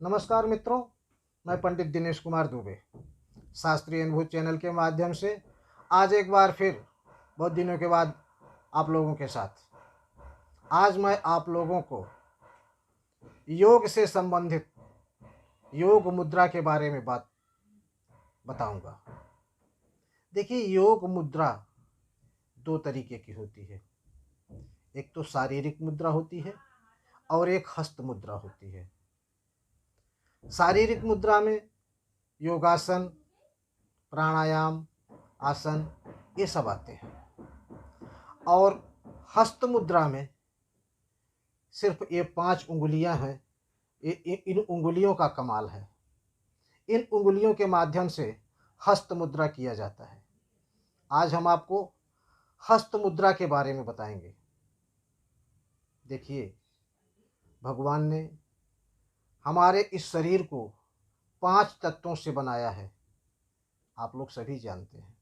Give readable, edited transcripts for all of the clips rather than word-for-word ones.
नमस्कार मित्रों, मैं पंडित दिनेश कुमार दुबे शास्त्रीय अनुभूत चैनल के माध्यम से आज एक बार फिर बहुत दिनों के बाद आप लोगों के साथ आज मैं आप लोगों को योग से संबंधित योग मुद्रा के बारे में बात बताऊंगा। देखिए, योग मुद्रा दो तरीके की होती है। एक तो शारीरिक मुद्रा होती है और एक हस्त मुद्रा होती है। शारीरिक मुद्रा में योगासन, प्राणायाम, आसन ये सब आते हैं और हस्त मुद्रा में सिर्फ ये 5 उंगलियां हैं। इन उंगलियों का कमाल है। इन उंगलियों के माध्यम से हस्त मुद्रा किया जाता है। आज हम आपको हस्त मुद्रा के बारे में बताएंगे। देखिए, भगवान ने हमारे इस शरीर को 5 तत्वों से बनाया है। आप लोग सभी जानते हैं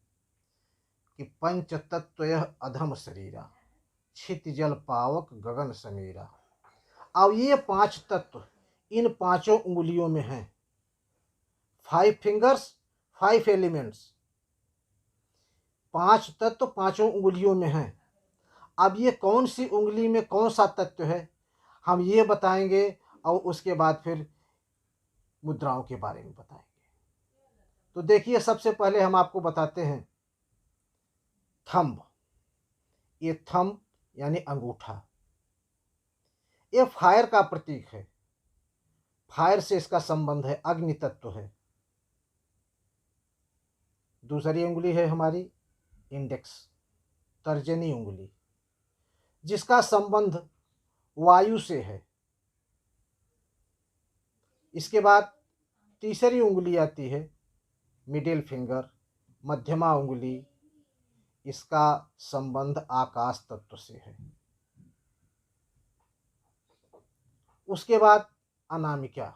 कि पंच तत्वयः अधम शरीरा, छित जल पावक गगन समीरा। अब ये 5 तत्व इन 5 उंगलियों में हैं। 5 फिंगर्स, 5 एलिमेंट्स। 5 तत्व 5 उंगलियों में हैं। अब ये कौन सी उंगली में कौन सा तत्व है, हम ये बताएंगे और उसके बाद फिर मुद्राओं के बारे में बताएंगे। तो देखिए, सबसे पहले हम आपको बताते हैं थंब। ये थंब यानी अंगूठा, ये फायर का प्रतीक है। फायर से इसका संबंध है, अग्नि तत्व है। दूसरी उंगली है हमारी इंडेक्स, तर्जनी उंगली, जिसका संबंध वायु से है। इसके बाद तीसरी उंगली आती है मिडिल फिंगर, मध्यमा उंगली, इसका संबंध आकाश तत्व से है। उसके बाद अनामिका,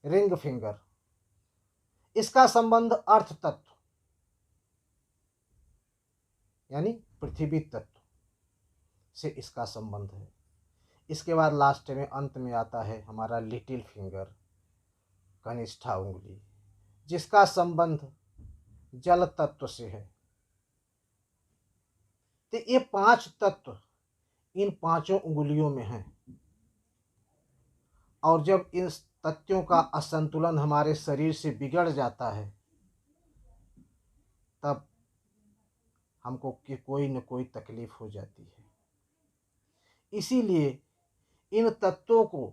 रिंग फिंगर, इसका संबंध अर्थ तत्व यानी पृथ्वी तत्व से इसका संबंध है। इसके बाद लास्ट में अंत में आता है हमारा लिटिल फिंगर, कनिष्ठा उंगली, जिसका संबंध जल तत्व से है। तो ये 5 तत्व इन 5 उंगलियों में हैं और जब इन तत्वों का असंतुलन हमारे शरीर से बिगड़ जाता है तब हमको कोई न कोई तकलीफ हो जाती है। इसीलिए इन तत्वों को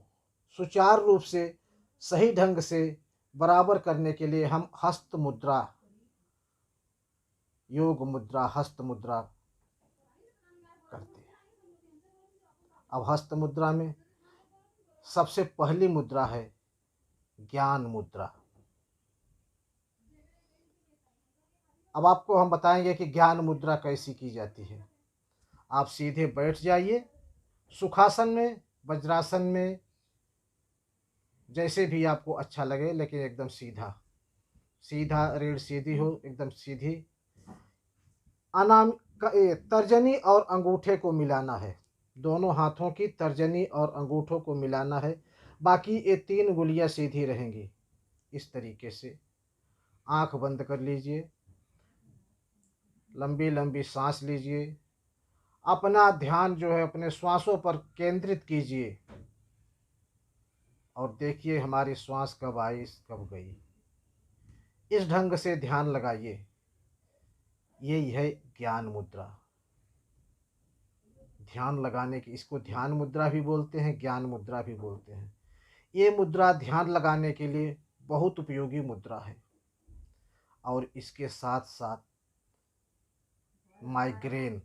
सुचारू रूप से सही ढंग से बराबर करने के लिए हम हस्त मुद्रा, योग मुद्रा, हस्त मुद्रा करते हैं। अब हस्त मुद्रा में सबसे पहली मुद्रा है ज्ञान मुद्रा। अब आपको हम बताएंगे कि ज्ञान मुद्रा कैसी की जाती है। आप सीधे बैठ जाइए, सुखासन में, वज्रासन में, जैसे भी आपको अच्छा लगे, लेकिन एकदम सीधा सीधा, रीढ़ सीधी हो, एकदम सीधी। अनाम तर्जनी और अंगूठे को मिलाना है। दोनों हाथों की तर्जनी और अंगूठों को मिलाना है। बाकी ये 3 उंगलियां सीधी रहेंगी। इस तरीके से आंख बंद कर लीजिए, लंबी लंबी सांस लीजिए, अपना ध्यान जो है अपने श्वासों पर केंद्रित कीजिए और देखिए हमारी श्वास कब आई कब गई। इस ढंग से ध्यान लगाइए। यही है ज्ञान मुद्रा। ध्यान लगाने की, इसको ध्यान मुद्रा भी बोलते हैं, ज्ञान मुद्रा भी बोलते हैं। ये मुद्रा ध्यान लगाने के लिए बहुत उपयोगी मुद्रा है और इसके साथ साथ माइग्रेन,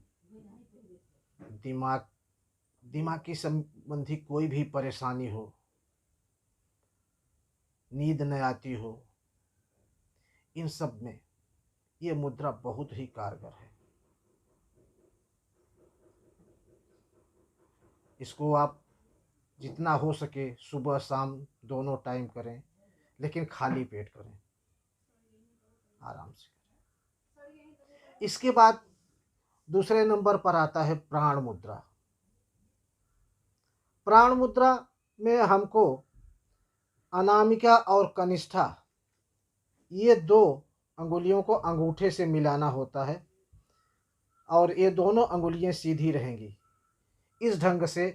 दिमाग की संबंधी कोई भी परेशानी हो, नींद न आती हो, इन सब में ये मुद्रा बहुत ही कारगर है। इसको आप जितना हो सके सुबह शाम दोनों टाइम करें, लेकिन खाली पेट करें, आराम से करें। इसके बाद दूसरे नंबर पर आता है प्राण मुद्रा। प्राण मुद्रा में हमको अनामिका और कनिष्ठा, ये दो अंगुलियों को अंगूठे से मिलाना होता है और ये दोनों अंगुलियां सीधी रहेंगी। इस ढंग से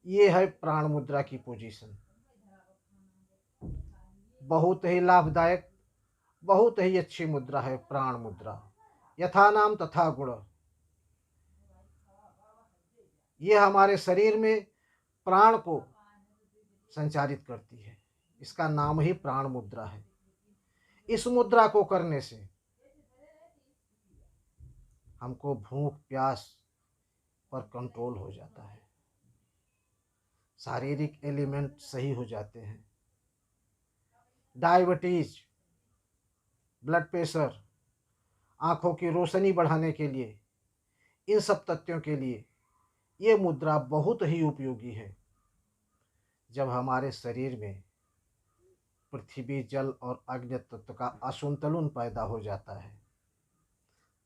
ये है प्राण मुद्रा की पोजीशन। बहुत ही लाभदायक, बहुत ही अच्छी मुद्रा है प्राण मुद्रा। यथा नाम तथा गुण, ये हमारे शरीर में प्राण को संचारित करती है, इसका नाम ही प्राण मुद्रा है। इस मुद्रा को करने से हमको भूख प्यास पर कंट्रोल हो जाता है, शारीरिक एलिमेंट सही हो जाते हैं। डायबिटीज, ब्लड प्रेशर, आँखों की रोशनी बढ़ाने के लिए, इन सब तथ्यों के लिए ये मुद्रा बहुत ही उपयोगी है। जब हमारे शरीर में पृथ्वी, जल और अग्नि तत्व का असंतुलन पैदा हो जाता है,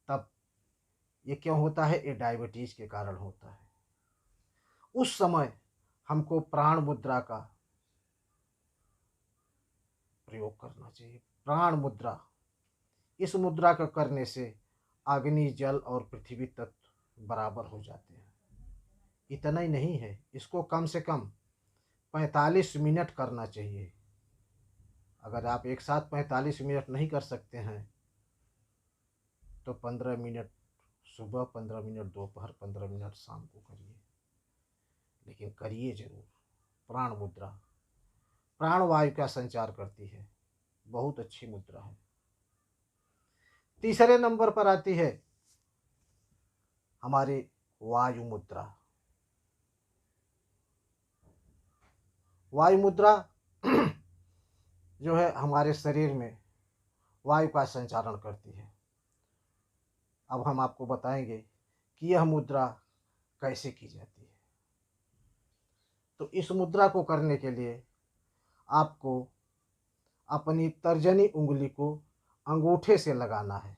तब ये क्यों होता है? ये डायबिटीज के कारण होता है। उस समय हमको प्राण मुद्रा का प्रयोग करना चाहिए। प्राण मुद्रा, इस मुद्रा का करने से अग्नि, जल और पृथ्वी तत्व बराबर हो जाते हैं। इतना ही नहीं है, इसको कम से कम 45 मिनट करना चाहिए। अगर आप एक साथ 45 मिनट नहीं कर सकते हैं तो 15 मिनट सुबह, 15 मिनट दोपहर, 15 मिनट शाम को करिए, लेकिन करिए जरूर। प्राण मुद्रा प्राणवायु का संचार करती है, बहुत अच्छी मुद्रा है। तीसरे नंबर पर आती है हमारी वायु मुद्रा। वायु मुद्रा जो है हमारे शरीर में वायु का संचारण करती है। अब हम आपको बताएंगे कि यह मुद्रा कैसे की जाती है। तो इस मुद्रा को करने के लिए आपको अपनी तर्जनी उंगली को अंगूठे से लगाना है।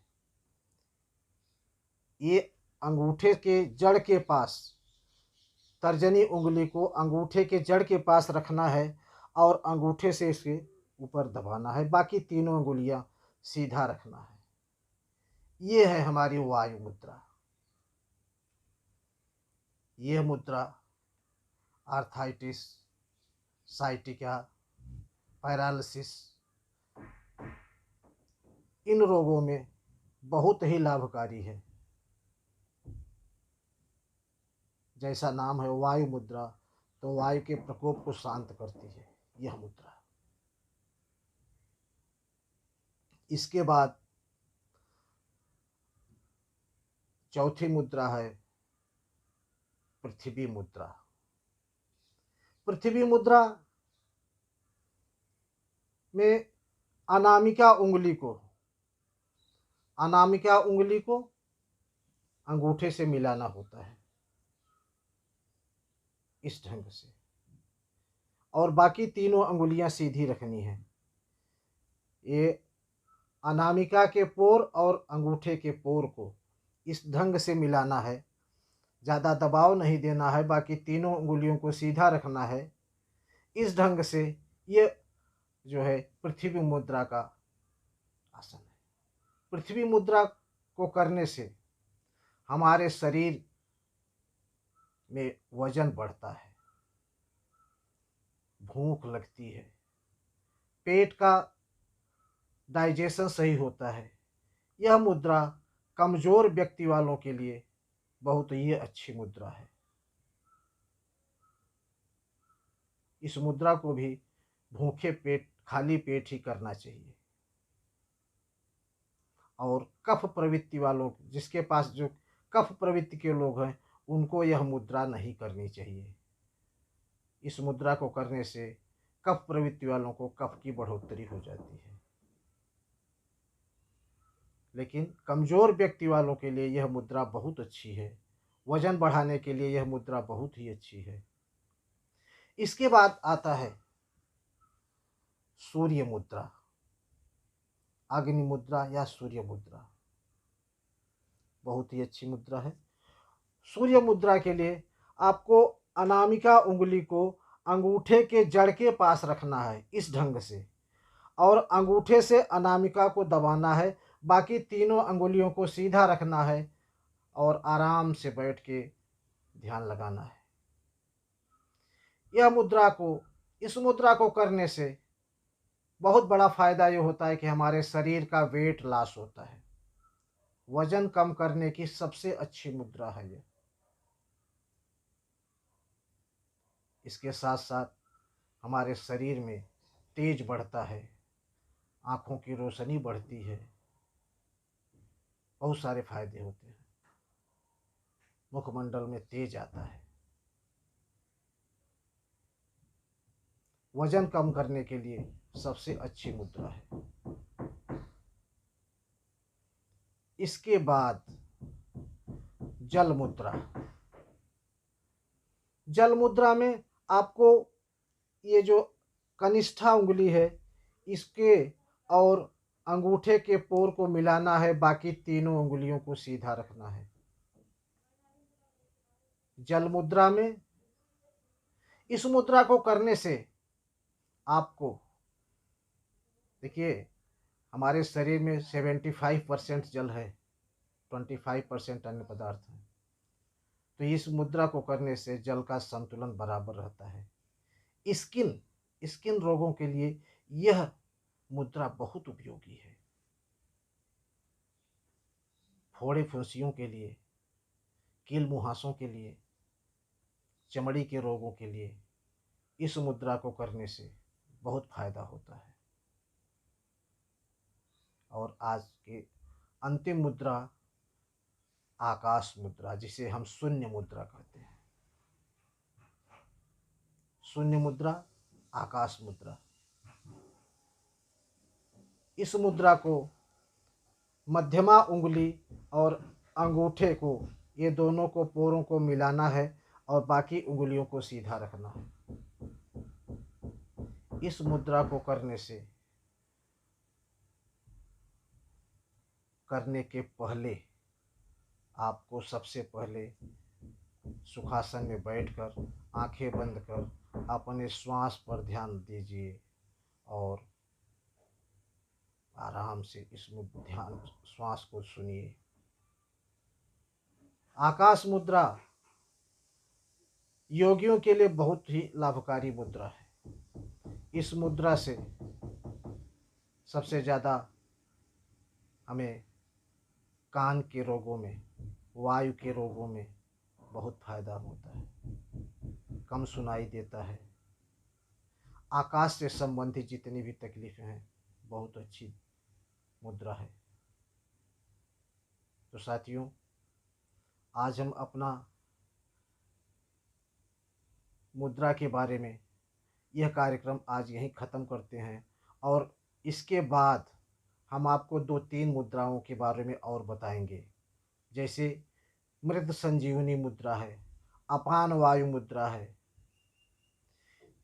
ये अंगूठे के जड़ के पास, तर्जनी उंगली को अंगूठे के जड़ के पास रखना है और अंगूठे से इसके ऊपर दबाना है, बाकी तीनों अंगुलियां सीधा रखना है। ये है हमारी वायु मुद्रा। यह मुद्रा आर्थराइटिस, साइटिका, पैरालिसिस, इन रोगों में बहुत ही लाभकारी है। जैसा नाम है वायु मुद्रा, तो वायु के प्रकोप को शांत करती है यह मुद्रा। इसके बाद चौथी मुद्रा है पृथ्वी मुद्रा। पृथ्वी मुद्रा में अनामिका उंगली को अंगूठे से मिलाना होता है इस ढंग से, और बाकी तीनों अंगुलियां सीधी रखनी है। ये अनामिका के पोर और अंगूठे के पोर को इस ढंग से मिलाना है, ज़्यादा दबाव नहीं देना है, बाकी तीनों उंगलियों को सीधा रखना है। इस ढंग से ये जो है पृथ्वी मुद्रा का आसन है। पृथ्वी मुद्रा को करने से हमारे शरीर में वजन बढ़ता है, भूख लगती है, पेट का डाइजेशन सही होता है। यह मुद्रा कमज़ोर व्यक्ति वालों के लिए बहुत ही अच्छी मुद्रा है। इस मुद्रा को भी भूखे पेट, खाली पेट ही करना चाहिए। और कफ प्रवृत्ति वालों, जिसके पास जो कफ प्रवृत्ति के लोग हैं, उनको यह मुद्रा नहीं करनी चाहिए। इस मुद्रा को करने से कफ प्रवृत्ति वालों को कफ की बढ़ोतरी हो जाती है, लेकिन कमज़ोर व्यक्ति वालों के लिए यह मुद्रा बहुत अच्छी है। वजन बढ़ाने के लिए यह मुद्रा बहुत ही अच्छी है। इसके बाद आता है सूर्य मुद्रा, अग्नि मुद्रा या सूर्य मुद्रा, बहुत ही अच्छी मुद्रा है। सूर्य मुद्रा के लिए आपको अनामिका उंगली को अंगूठे के जड़ के पास रखना है इस ढंग से, और अंगूठे से अनामिका को दबाना है। बाकी तीनों अंगुलियों को सीधा रखना है और आराम से बैठ के ध्यान लगाना है। इस मुद्रा को करने से बहुत बड़ा फायदा ये होता है कि हमारे शरीर का वेट लॉस होता है। वजन कम करने की सबसे अच्छी मुद्रा है ये। इसके साथ साथ हमारे शरीर में तेज बढ़ता है, आँखों की रोशनी बढ़ती है, बहुत सारे फायदे होते हैं। मुखमंडल में तेज आता है। वजन कम करने के लिए सबसे अच्छी मुद्रा है। इसके बाद जल मुद्रा। जल मुद्रा में आपको ये जो कनिष्ठा उंगली है इसके और अंगूठे के पोर को मिलाना है, बाकी तीनों उंगलियों को सीधा रखना है। जल मुद्रा में इस मुद्रा को करने से आपको देखिए, हमारे शरीर में 75% जल है, 25% अन्य पदार्थ है। तो इस मुद्रा को करने से जल का संतुलन बराबर रहता है। स्किन रोगों के लिए यह मुद्रा बहुत उपयोगी है। फोड़े फुंसियों के लिए, कील मुहासों के लिए, चमड़ी के रोगों के लिए इस मुद्रा को करने से बहुत फायदा होता है। और आज के अंतिम मुद्रा आकाश मुद्रा, जिसे हम शून्य मुद्रा कहते हैं। शून्य मुद्रा, आकाश मुद्रा। इस मुद्रा को मध्यमा उंगली और अंगूठे को, ये दोनों को पोरों को मिलाना है और बाकी उंगलियों को सीधा रखना है। इस मुद्रा को करने के पहले आपको सबसे पहले सुखासन में बैठकर आंखें बंद कर अपने श्वास पर ध्यान दीजिए और आराम से इस ध्यान श्वास को सुनिए। आकाश मुद्रा योगियों के लिए बहुत ही लाभकारी मुद्रा है। इस मुद्रा से सबसे ज़्यादा हमें कान के रोगों में, वायु के रोगों में बहुत फायदा होता है, कम सुनाई देता है। आकाश से संबंधित जितनी भी तकलीफें हैं, बहुत अच्छी मुद्रा है। तो साथियों, आज हम अपना मुद्रा के बारे में यह कार्यक्रम आज यहीं ख़त्म करते हैं, और इसके बाद हम आपको 2-3 मुद्राओं के बारे में और बताएंगे। जैसे मृत संजीवनी मुद्रा है, अपान वायु मुद्रा है।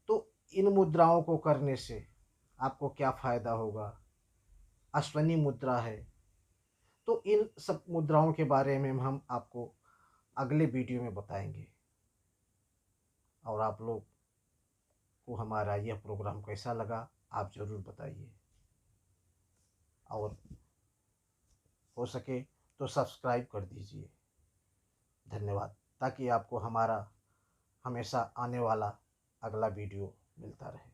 तो इन मुद्राओं को करने से आपको क्या फ़ायदा होगा, अश्वनी मुद्रा है। तो इन सब मुद्राओं के बारे में हम आपको अगले वीडियो में बताएंगे। और आप लोग को हमारा यह प्रोग्राम कैसा लगा आप ज़रूर बताइए, और हो सके तो सब्सक्राइब कर दीजिए। धन्यवाद, ताकि आपको हमारा हमेशा आने वाला अगला वीडियो मिलता रहे।